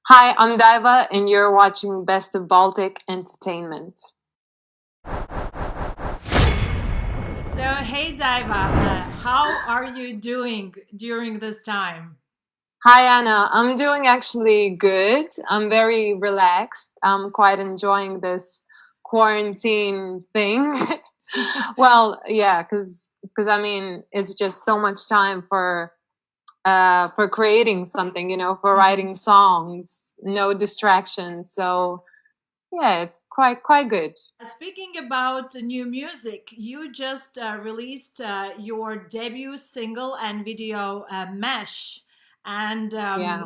Hi, I'm DAIVA, and you're watching Best of Baltic Entertainment. So, hey Daiva, how are you doing during this time? Hi, Anna. I'm doing actually good. I'm very relaxed. I'm quite enjoying this quarantine thing. Well, yeah, because I mean, it's just so much time for creating something, for Mhm. writing songs, no distractions. So yeah, it's quite good. Speaking about new music, you just released your debut single and video, Mesh. And Yeah.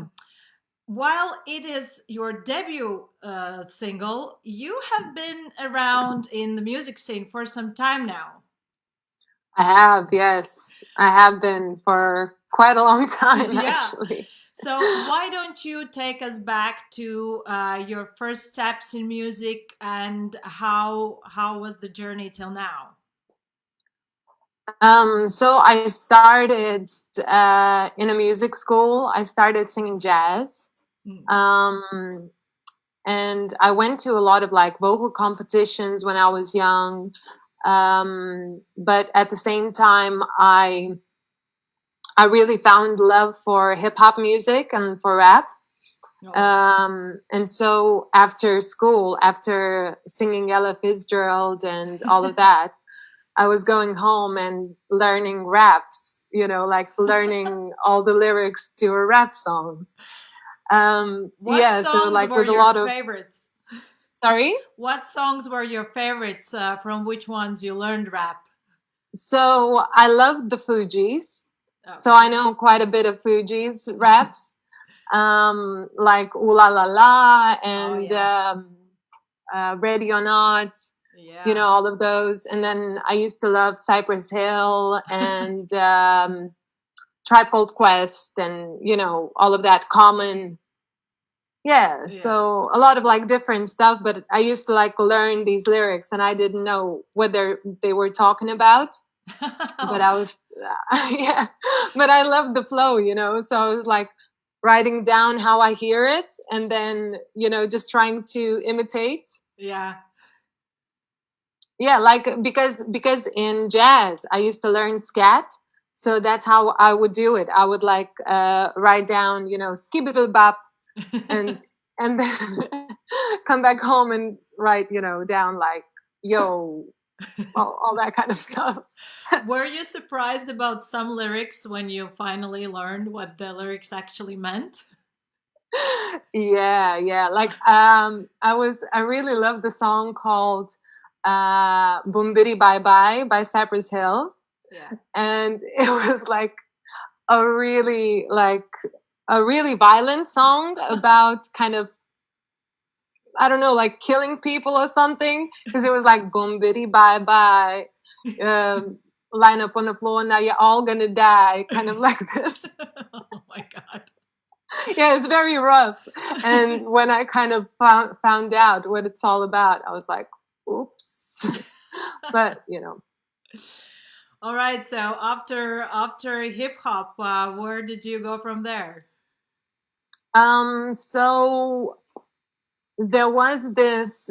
while it is your debut single, you have been around in the music scene for some time now. I have, yes. I have been for quite a long time, Yeah. actually. So why don't you take us back to your first steps in music and how was the journey till now? So I started in a music school. I started singing jazz. Mm. Um, and I went to a lot of like vocal competitions when I was young. But at the same time, I really found love for hip hop music and for rap. Oh, And so after school, after singing Ella Fitzgerald and all of that, I was going home and learning raps, like learning all the lyrics to a rap songs. what Yeah, so songs like were with a your lot of, favorites? sorry. What songs were your favorites? From which ones you learned rap? So I love the Fugees. So I Okay. know quite a bit of Fugees raps, like Ooh La La La Oh and yeah, Ready or Not, yeah. all of those. And then I used to love Cypress Hill and Tribe Called Quest and, all of that common. Yeah, Yeah. so a lot of like different stuff, but I used to like learn these lyrics and I didn't know whether they were talking about, but I was, yeah, but I loved the flow, so I was like writing down how I hear it and then, just trying to imitate. Yeah. Yeah, like because in jazz I used to learn scat, so that's how I would do it. I would like write down, skibiddle bop and then come back home and write, down like yo, all that kind of stuff. Were you surprised about some lyrics when you finally learned what the lyrics actually meant? Yeah, like I really love the song called Boom Biddy Bye Bye by Cypress Hill, Yeah. and it was like a really like a really violent song about kind of, I don't know, like killing people or something, because it was like boom biddy bye bye, line up on the floor, now you're all gonna die, kind of like this. Oh my god. Yeah, it's very rough. And when I kind of found out what it's all about, I was like, oops. But All right, so after hip hop, where did you go from there? so there was this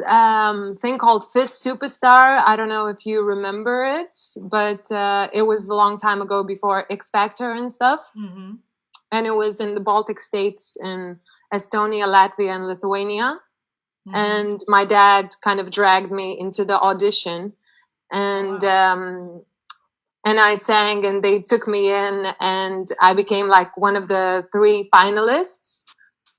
thing called Fist Superstar. I don't know if you remember it, but it was a long time ago before X Factor and stuff. Mm-hmm. And it was in the Baltic states in Estonia, Latvia, and Lithuania. Mm-hmm. And my dad kind of dragged me into the audition, Oh and wow. I sang, and they took me in, and I became like one of the three finalists.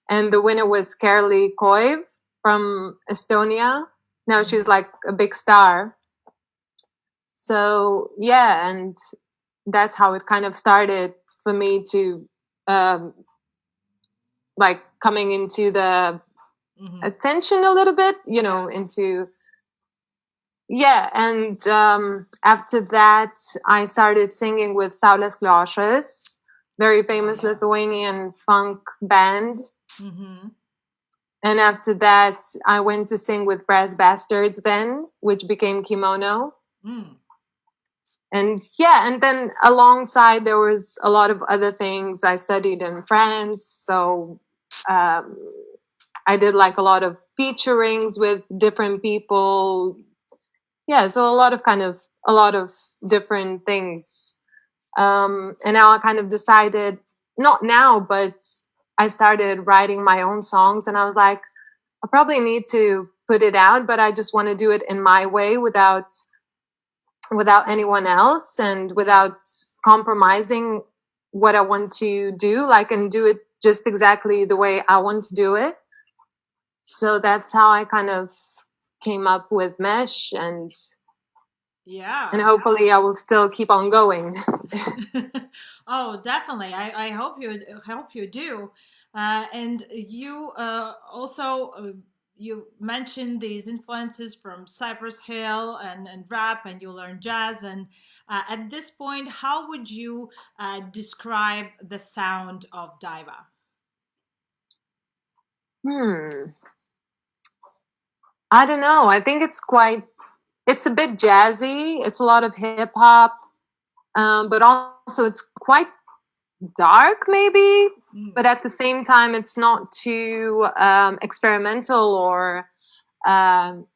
And the winner was Kerli Koiv from Estonia. Now she's Mm-hmm. like a big star. So yeah, and that's how it kind of started for me to um, like coming into the Mm-hmm. attention a little bit, Yeah. into yeah. And after that, I started singing with Saulės Klošas, very Oh famous yeah. Lithuanian funk band. Mm-hmm. And after that, I went to sing with Brass Bastards then, which became Kimono. Mm. And yeah, and then alongside, there was a lot of other things. I studied in France. So, um, I did like a lot of featurings with different people. Yeah, so a lot of different things. And now I kind of decided, not now, but I started writing my own songs, and I was like, I probably need to put it out, but I just want to do it in my way without anyone else and Yeah. without compromising what I want to do, like, and do it just exactly the way I want to do it. So that's how I kind of came up with Mesh, and Yeah. hopefully I will still keep on going. Oh, definitely. I hope you do. And you also you mentioned these influences from Cypress Hill and rap, and you learn jazz. And at this point, how would you describe the sound of Diva? Hmm. I don't know. I think it's a bit jazzy. It's a lot of hip hop, but also it's quite dark, maybe. But Mm. at the same time, it's not too experimental or um,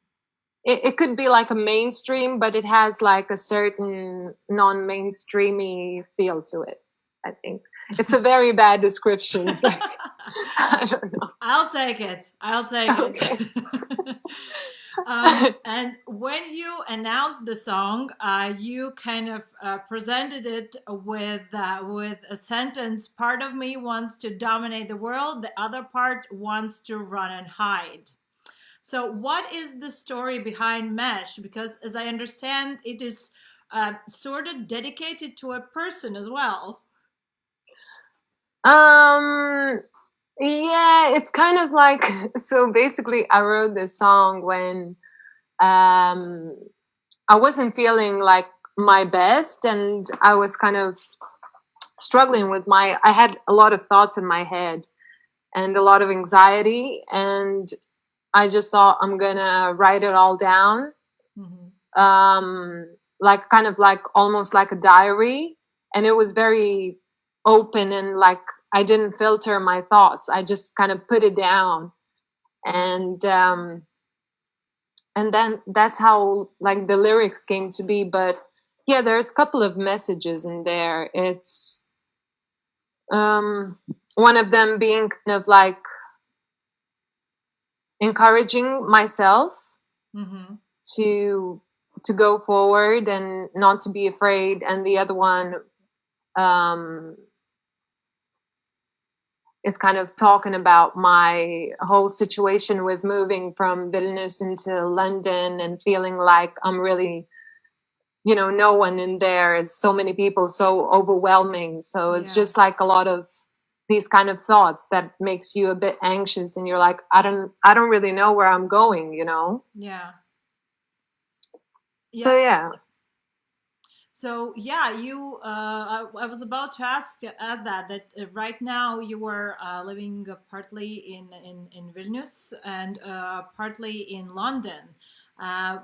it could be like a mainstream, but it has like a certain non-mainstreamy feel to it. I think it's a very bad description, but I don't know. I'll take it. I'll take it. Okay. And when you announced the song, you kind of presented it with a sentence: "Part of me wants to dominate the world, the other part wants to run and hide." So, what is the story behind Mesh? Because, as I understand, it is sort of dedicated to a person as well. um, yeah, it's kind of like so. Basically, I wrote this song when um I wasn't feeling like my best, and I was kind of struggling with my. I had a lot of thoughts in my head and a lot of anxiety, and I just thought I'm gonna write it all down, Hmm. um, like kind of like almost like a diary, and it was very open and like I didn't filter my thoughts. I just kind of put it down, and then that's how like the lyrics came to be. But yeah, there's a couple of messages in there. It's um, one of them being kind of like encouraging myself Hmm. to go forward and not to be afraid, and the other one um, is kind of talking about my whole situation with moving from Vilnius into London and feeling like I'm really, no one in there. It's so many people, so overwhelming. So it's Yeah. just like a lot of these kind of thoughts that makes you a bit anxious, and you're like, I don't really know where I'm going. Yeah. So Yeah. yeah. So yeah, you. I was about to ask that right now you are living partly in Vilnius and partly in London. Uh,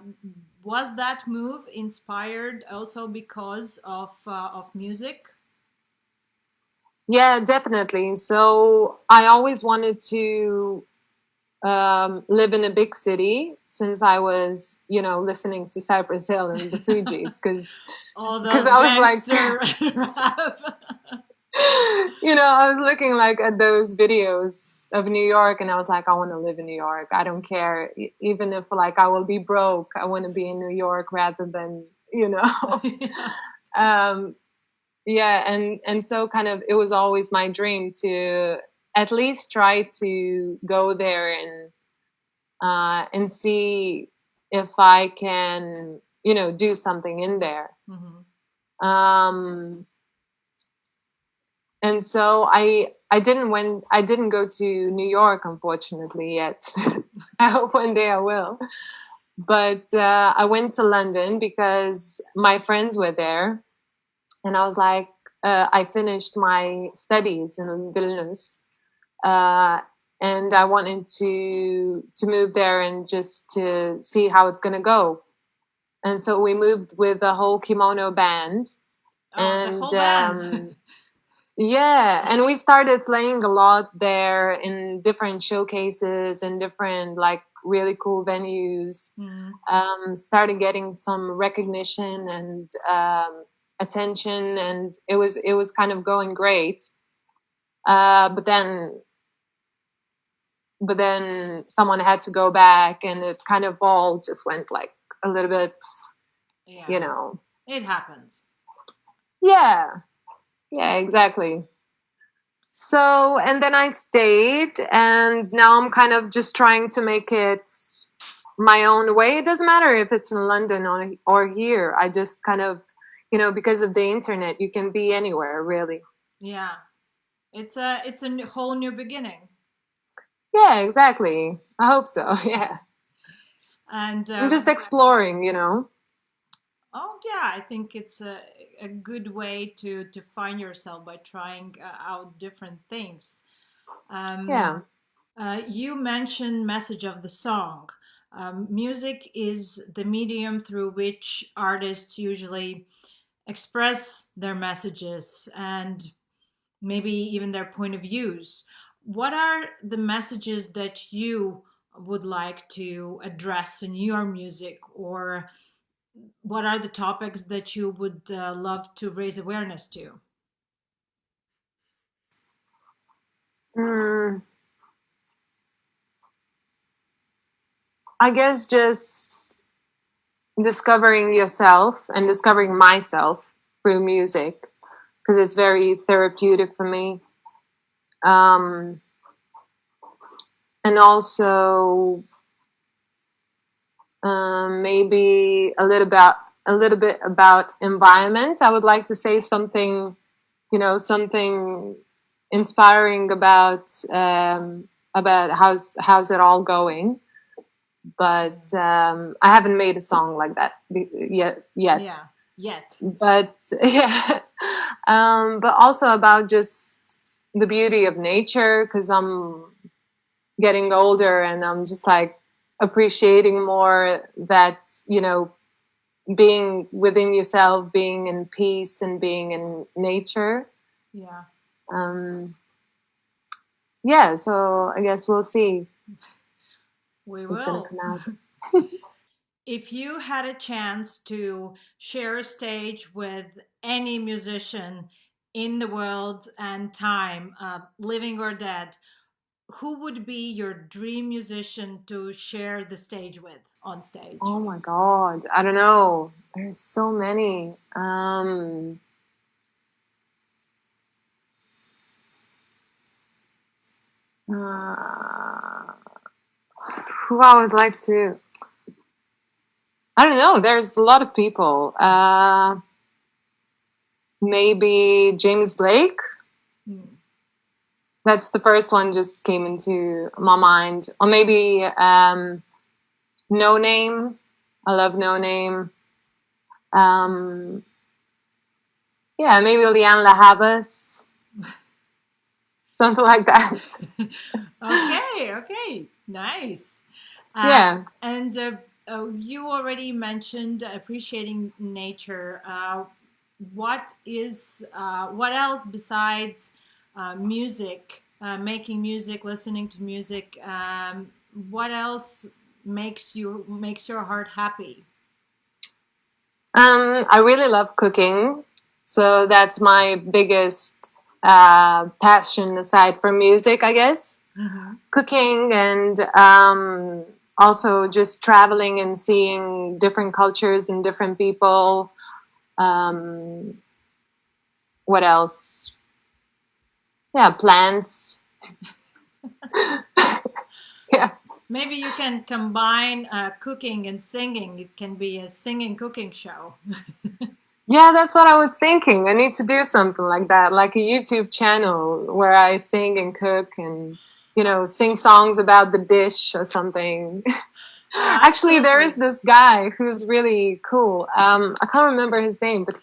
was that move inspired also because of music? Yeah, definitely. So I always wanted to live in a big city since I was, listening to Cypress Hill and the Fugees, All because those I was like, gangster rap. I was looking like at those videos of New York, and I was like, I want to live in New York. I don't care, even if like I will be broke. I want to be in New York rather than, Yeah. um, yeah, and so kind of it was always my dream to at least try to go there and see if I can, do something in there. Hmm. Um, and so I didn't go to New York, unfortunately, yet. I hope one day I will. But I went to London because my friends were there, and I was like, I finished my studies in Vilnius, uh, and I wanted to move there and just to see how it's gonna go. And so we moved with the whole kimono band, Oh, the and whole band. Yeah, and we started playing a lot there in different showcases and different like really cool venues. Mm. Started getting some recognition and attention, and it was kind of going great. But then someone had to go back, and it kind of all just went like a little bit, Yeah, you know. it happens. Yeah, yeah, exactly. So, and then I stayed, and now I'm kind of just trying to make it my own way. It doesn't matter if it's in London or here. I just kind of, because of the internet, you can be anywhere, really. Yeah, it's a whole new beginning. Yeah, exactly. I hope so. Yeah. And I'm just exploring. oh yeah, I think it's a good way to find yourself by trying out different things. Um, Yeah. you mentioned message of the song. Music is the medium through which artists usually express their messages and maybe even their point of views. What are the messages that you would like to address in your music, or what are the topics that you would love to raise awareness to? Mm, I guess just discovering yourself and discovering myself through music, because it's very therapeutic for me. Um, and also maybe a little bit about environment. I would like to say something, something inspiring about how's it all going. But I haven't made a song like that yet. Yeah, yet. But yeah, but also about just the beauty of nature, because I'm getting older and I'm just like appreciating more that, being within yourself, being in peace and being in nature. Yeah, Um, yeah, so I guess we'll see we what's going to will. come out. If you had a chance to share a stage with any musician in the world and time, living or dead, who would be your dream musician to share the stage with on stage? Oh my God. I don't know. There's so many. Uh, who I would like to. I don't know. There's a lot of people. Maybe James Blake. Hmm. That's the first one just came into my mind. Or maybe No Name. I love No Name. Um, yeah, maybe Leanne Lahavas. Something like that. Okay, okay, nice. Uh, Yeah. and you already mentioned appreciating nature. What else besides music, making music, listening to music? What else makes your heart happy? I really love cooking. So that's my biggest passion aside from music, I guess. Hmm. Cooking and also just traveling and seeing different cultures and different people. Um, what else? Yeah, plants. Yeah. Maybe you can combine cooking and singing. It can be a singing cooking show. Yeah, that's what I was thinking. I need to do something like that, like a YouTube channel where I sing and cook and, sing songs about the dish or something. Oh, Actually, there is absolutely. this guy who's really cool. I can't remember his name, but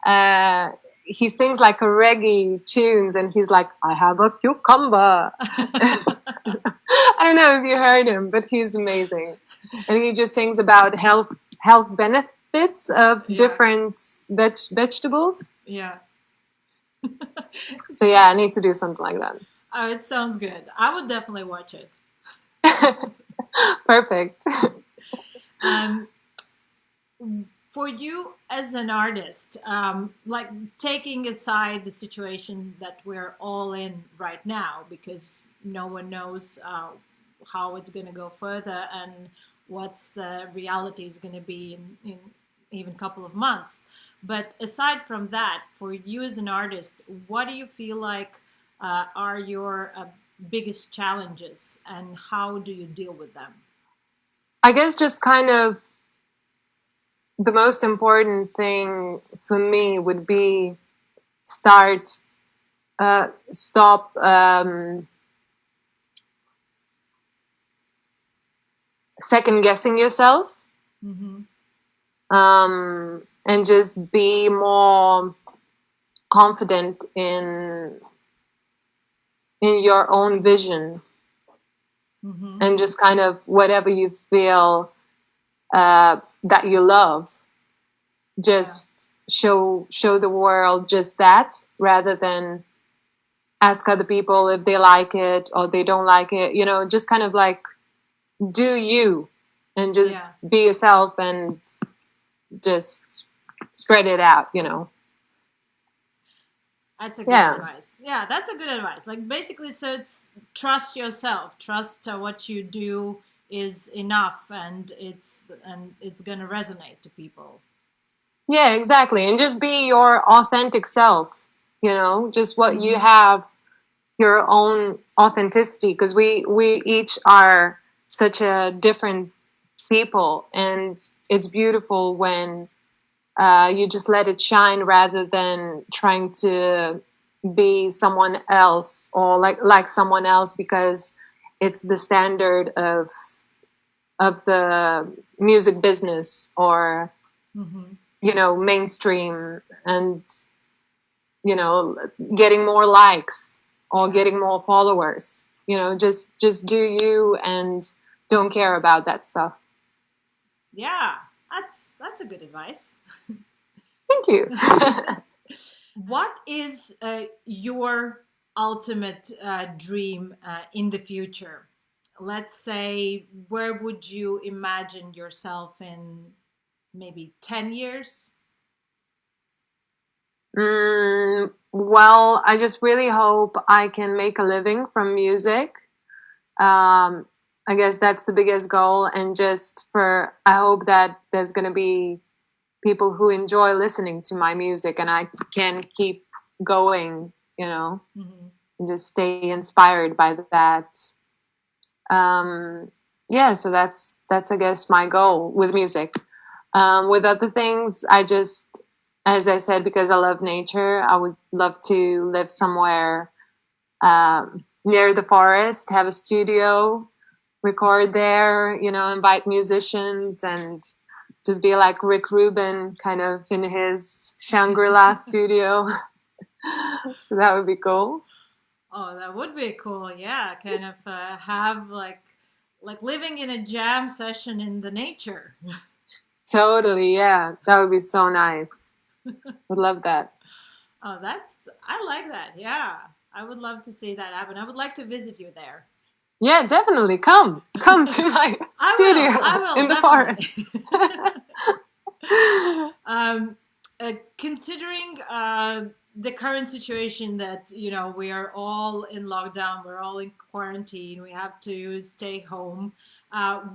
uh, he sings like a reggae tunes, and he's like, "I have a cucumber." I don't know if you heard him, but he's amazing, and he just sings about health benefits of Yeah, different vegetables. yeah. So yeah, I need to do something like Oh, it sounds good. I would definitely watch it. that. Perfect. Um, for you as an artist, like taking aside the situation that we're all in right now, because no one knows how it's going to go further and what's the reality is going to be in even a couple of months. But aside from that, for you as an artist, what do you feel like are your biggest challenges, and how do you deal with them? I guess just kind of the most important thing for me would be start stop second guessing yourself, Mm-hmm. and just be more confident in your own vision, Mm-hmm. and just kind of whatever you feel that you love, Yeah. just show the world just that, rather than ask other people if they like it or they don't like it. Just kind of like do you, and just Yeah. be yourself, and just spread it out. That's a good Yeah. advice. Yeah, that's a good advice. Like basically, so it's trust yourself. Trust what you do is enough, and it's gonna resonate to people. Yeah, exactly. And just be your authentic self, just what you Mm-hmm. have, your own authenticity, because we each are such a different people, and it's beautiful when you just let it shine, rather than trying to be someone else, or like someone else, because it's the standard of the music business, or Mm-hmm. mainstream, and you know getting more likes or Yeah. getting more followers. Just do you, and don't care about that stuff. Yeah. That's a good advice. Thank you. What is your ultimate dream in the future? Let's say, where would you imagine yourself in maybe 10 years? Well, I just really hope I can make a living from music. um, I guess that's the biggest goal, and I hope that there's going to be people who enjoy listening to my music, and I can keep going, Mm-hmm. and just stay inspired by that. um, yeah, so that's I guess my goal with music. With other things, as I said, because I love nature, I would love to live somewhere near the forest, have a studio, record there, invite musicians, and just be like Rick Rubin, kind of in his Shangri-La studio. So that would be cool. Oh, that would be cool. Yeah, kind of have like living in a jam session in the nature. Totally, yeah. That would be so nice. Would love that. Oh, I like that. Yeah, I would love to see that happen. I would like to visit you there. Yeah, definitely. Come to my I studio will in the forest. definitely. um, considering the current situation that we are all in lockdown, we're all in quarantine, we have to stay home.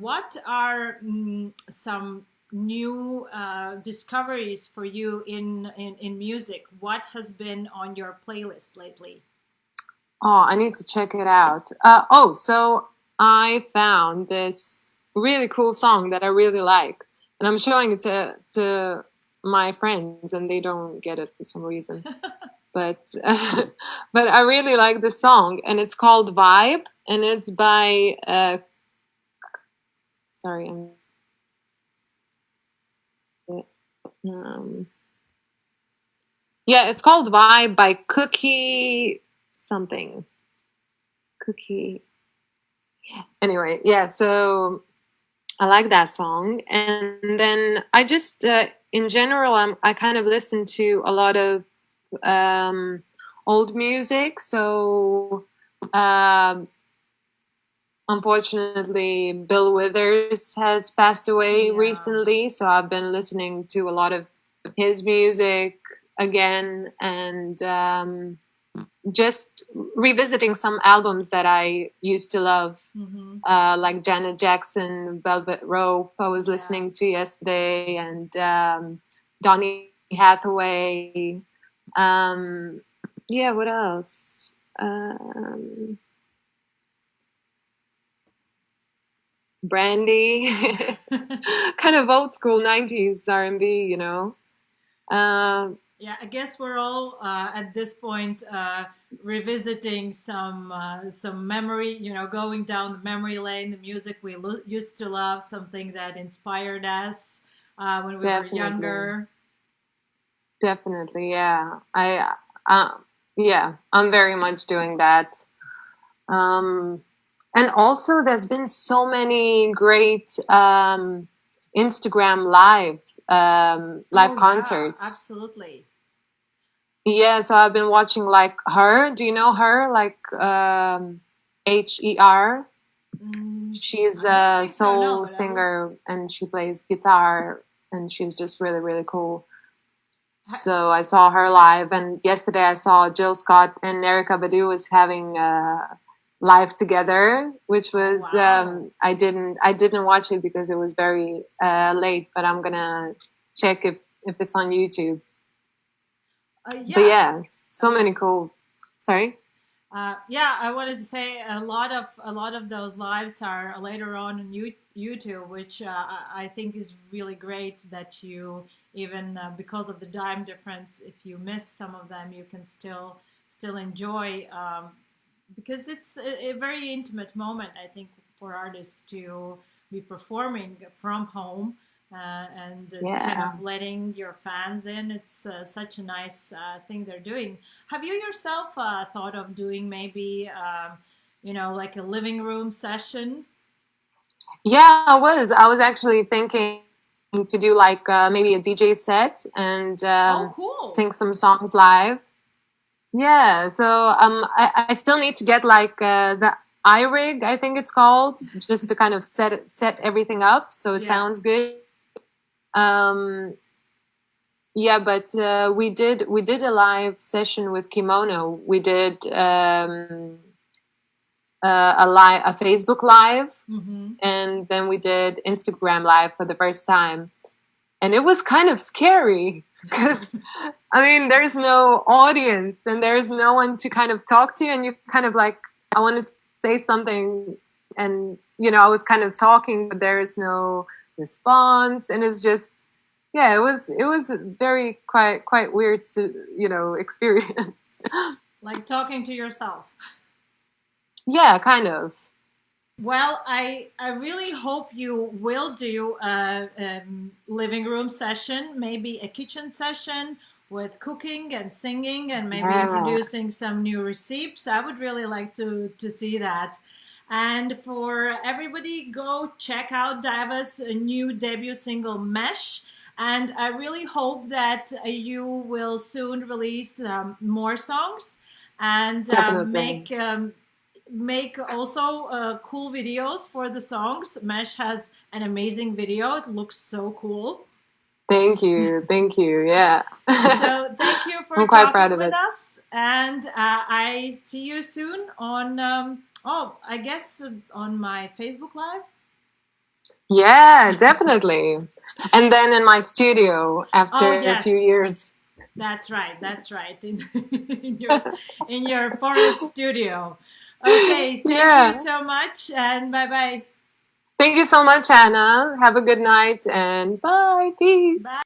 What are some new discoveries for you in music? What has been on your playlist lately? Oh, I need to check it out. So I found this really cool song that I really like, and I'm showing it to my friends, and they don't get it for some reason. But but I really like this song, and it's called Vibe, and it's by sorry, um, yeah, it's called Vibe by Cookie something. Cookie. Anyway, yeah, so I like that song. And then I just, in general, I kind of listen to a lot of um, old music. So um, unfortunately, Bill Withers has passed away Yeah. recently. So I've been listening to a lot of his music again, and just revisiting some albums that I used to love, Mm-hmm. like Janet Jackson, Velvet Rope. I was Yeah. listening to yesterday, and Donny Hathaway. Um, yeah, what else? Brandy, kind of old school '90s R&B, you know. Um, Yeah, I guess we're all at this point revisiting some memory. You know, going down the memory lane, the music we used to love, something that inspired us when we were definitely, younger. definitely, yeah. Uh, yeah, I'm very much doing that. Um, and also, there's been so many great Instagram live Oh yeah, concerts. absolutely. Yeah, so I've been watching like Her. Do you know Her? Like Her. She's I don't a think so. No, soul but I will. singer and she plays guitar and she's just really, really cool. I, So I saw her live, and yesterday I saw Jill Scott and Erica Badu was having live together, which oh was wow. I didn't watch it because it was very late, but I'm gonna check if it's on YouTube. But Yeah. yeah, so many cool. Sorry. Yeah, I wanted to say a lot of those lives are later on YouTube, which I think is really great that you even because of the time difference, if you miss some of them, you can still enjoy because it's a very intimate moment. I think for artists to be performing from home and kind Yeah, of letting your fans in. It's such a nice thing they're doing. Have you yourself thought of doing maybe, like a living room session? yeah. I was actually thinking to do like maybe a DJ set and Oh, cool. sing some songs live. Yeah, so I still need to get like the iRig, I think it's called, just to kind of set everything up so it Yeah. sounds good. Um, yeah, but we did a live session with Kimono. We did a Facebook live, Mm-hmm. and then we did Instagram live for the first time, and it was kind of scary because I mean, there's no audience and there's no one to kind of talk to, and you kind of like, I want to say something, and I was kind of talking, but there's no response, and it's just, yeah, it was very quite weird to experience. Like talking to yourself. Yeah, kind of. Well, I really hope you will do a, living room session, maybe a kitchen session with cooking and singing, and maybe Yeah, introducing some new recipes. I would really like to see that. And for everybody, go check out Daiva's new debut single, Mesh. And I really hope that you will soon release more songs and definitely. make also cool videos for the songs. Mesh has an amazing video. It looks so cool. Thank you, thank you. Yeah. So thank you for I'm quite proud talking of with it. us, and I see you soon on. I guess on my Facebook Live. Yeah, definitely. And then in my studio Oh after a few yes, years. that's right. That's right. In your forest studio. Okay. Thank you Yeah. so much, and bye bye. Thank you so much, Anna. Have a good night and bye. Peace. Bye.